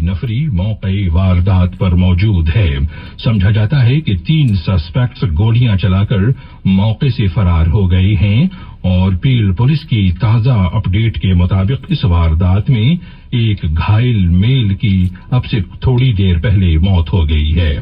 नफरी मौके वारदात पर मौजूद है। समझा जाता है कि 3 सस्पेक्ट्स गोलियां चलाकर मौके से फरार हो गए हैं और पील पुलिस की ताजा अपडेट के मुताबिक इस वारदात में एक घायल मेल की अब से थोड़ी देर पहले मौत हो गई है।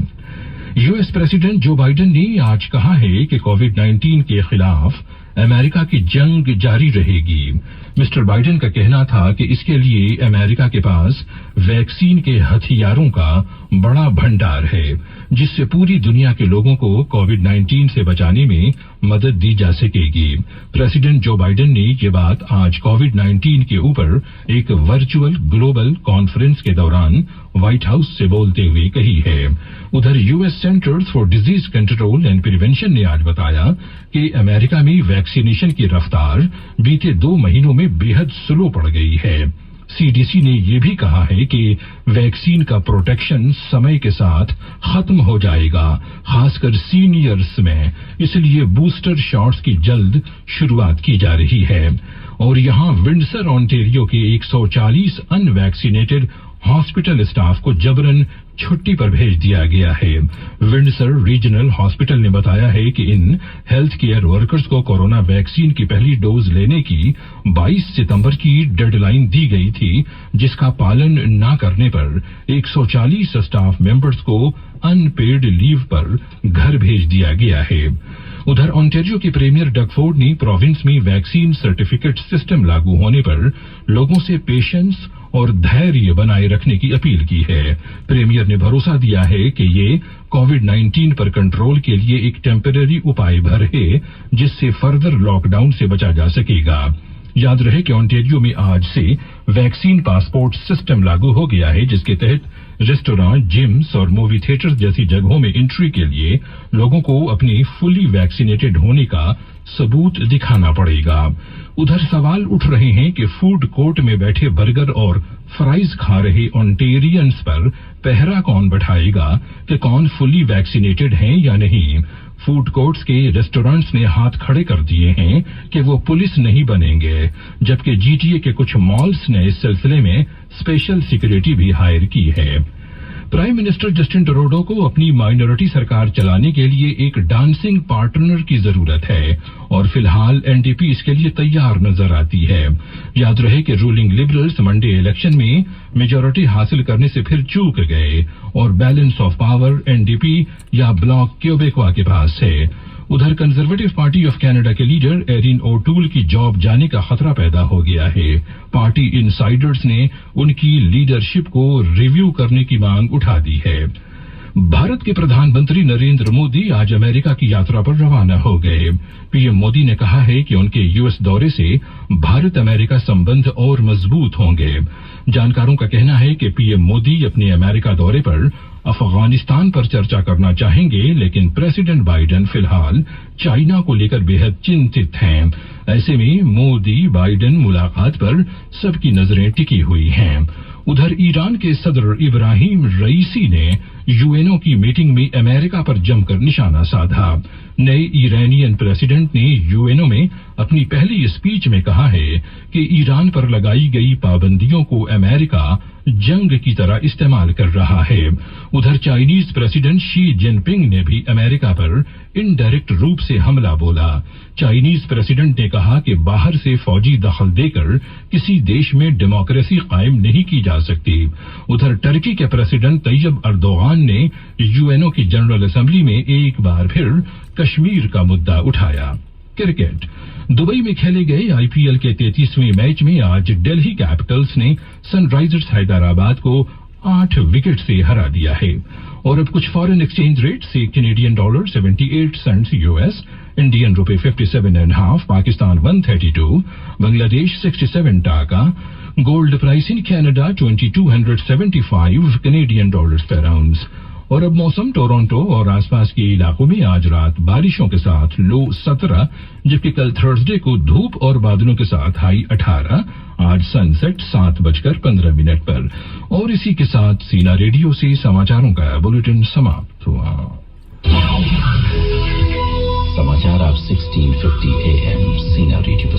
यूएस प्रेसिडेंट जो बाइडेन ने आज कहा है कि कोविड-19 के खिलाफ अमेरिका की जंग जारी रहेगी। मिस्टर बाइडेन का कहना था कि इसके लिए अमेरिका के पास वैक्सीन के हथियारों का बड़ा भंडार है, जिससे पूरी दुनिया के लोगों को कोविड-19 से बचाने में मदद दी जा सकेगी। प्रेसिडेंट जो बाइडेन ने ये बात आज कोविड-19 के ऊपर एक वर्चुअल ग्लोबल कॉन्फ्रेंस के दौरान व्हाइट हाउस से बोलते हुए कही है। उधर US centres for disease control and prevention ने आज बताया कि अमेरिका में वैक्सीनेशन की रफ्तार बीते 2 महीनों में बेहद स्लो पड़ गई है। सीडीसी ने यह भी कहा है कि वैक्सीन का प्रोटेक्शन समय के साथ खत्म हो जाएगा, खासकर सीनियर्स में, इसलिए बूस्टर शॉट्स की जल्द शुरुआत की जा रही है। और यहां विंडसर ऑन्टेरियो के 140 अनवैक्सीनेटेड हॉस्पिटल स्टाफ को जबरन छुट्टी पर भेज दिया गया है। विंडसर रीजनल हॉस्पिटल ने बताया है कि इन हेल्थ केयर वर्कर्स को कोरोना वैक्सीन की पहली डोज लेने की 22 सितंबर की डेडलाइन दी गई थी, जिसका पालन न करने पर 140 स्टाफ मेंबर्स को अनपेड लीव पर घर भेज दिया गया है। उधर ऑन्टेरियो के प्रीमियर डग फोर्ड ने प्रोविंस में वैक्सीन सर्टिफिकेट सिस्टम लागू होने पर लोगों से पेशेंस और धैर्य बनाए रखने की अपील की है। प्रीमियर ने भरोसा दिया है कि ये कोविड-19 पर कंट्रोल के लिए एक टेम्पररी उपाय भर है, जिससे फर्दर लॉकडाउन से बचा जा सकेगा। याद रहे कि ऑन्टेरियो में आज से वैक्सीन पासपोर्ट सिस्टम लागू हो गया है, जिसके तहत रेस्टोरेंट, जिम्स और मूवी थिएटर्स जैसी जगहों में एंट्री के लिए लोगों को अपनी फुली वैक्सीनेटेड होने का सबूत दिखाना पड़ेगा। उधर सवाल उठ रहे हैं कि फूड कोर्ट में बैठे बर्गर और फ्राइज खा रहे ऑन्टेरियंस पर पहरा कौन बैठाएगा कि कौन फुली वैक्सीनेटेड हैं या नहीं। फूड कोर्ट्स के रेस्टोरेंट्स ने हाथ खड़े कर दिए हैं कि वो पुलिस नहीं बनेंगे, जबकि जीटीए के कुछ मॉल्स ने इस सिलसिले में स्पेशल सिक्योरिटी भी हायर की है। प्राइम मिनिस्टर जस्टिन ट्रूडो को अपनी माइनॉरिटी सरकार चलाने के लिए एक डांसिंग पार्टनर की जरूरत है और फिलहाल एनडीपी इसके लिए तैयार नजर आती है। याद रहे कि रूलिंग लिबरल्स मंडे इलेक्शन में मेजॉरिटी हासिल करने से फिर चूक गए और बैलेंस ऑफ पावर एनडीपी या ब्लॉक क्यूबेकवा के पास है। उधर कंजर्वेटिव पार्टी ऑफ कनाडा के लीडर एरिन ओटूल की जॉब जाने का खतरा पैदा हो गया है। पार्टी इनसाइडर्स ने उनकी लीडरशिप को रिव्यू करने की मांग उठा दी है। भारत के प्रधानमंत्री नरेंद्र मोदी आज अमेरिका की यात्रा पर रवाना हो गए। पीएम मोदी ने कहा है कि उनके यूएस दौरे से भारत अमेरिका संबंध और मजबूत होंगे। जानकारों का कहना है कि पीएम मोदी अपने अमेरिका दौरे पर अफगानिस्तान पर चर्चा करना चाहेंगे, लेकिन प्रेसिडेंट बाइडेन फिलहाल चाइना को लेकर बेहद चिंतित हैं। ऐसे में मोदी बाइडेन मुलाकात पर सबकी नजरें टिकी हुई हैं। उधर ईरान के सदर इब्राहिम रईसी ने यूएनओ की मीटिंग में अमेरिका पर जमकर निशाना साधा। नए ईरानियन प्रेसिडेंट ने यूएनओ में अपनी पहली स्पीच में कहा है कि ईरान पर लगाई गई पाबंदियों को अमेरिका जंग की तरह इस्तेमाल कर रहा है। उधर चाइनीज प्रेसिडेंट शी जिनपिंग ने भी अमेरिका पर इनडायरेक्ट रूप से हमला बोला। चाइनीज प्रेसिडेंट ने कहा कि बाहर से फौजी दखल देकर किसी देश में डेमोक्रेसी कायम नहीं की जा सकती। उधर टर्की के प्रेसिडेंट तैयब अर्दोगान ने यूएनओ की जनरल असेंबली में एक बार फिर कश्मीर का मुद्दा उठाया। क्रिकेट दुबई में खेले गए आईपीएल के 33वें मैच में आज दिल्ली कैपिटल्स ने सनराइजर्स हैदराबाद को 8 विकेट से हरा दिया है। और अब कुछ फॉरेन एक्सचेंज रेट से Canadian dollar 78 cents US, Indian रुपए 57.5, Pakistan 132, Bangladesh 67 taka, gold price in Canada 2275 Canadian dollars per ounce. और अब मौसम टोरंटो और आसपास के इलाकों में आज रात बारिशों के साथ लो 17, जबकि कल थर्सडे को धूप और बादलों के साथ हाई 18। आज सनसेट 7:15 पर। और इसी के साथ सीना रेडियो से समाचारों का बुलेटिन समाप्त हुआ। समाचार आप 1650 AM सीना रेडियो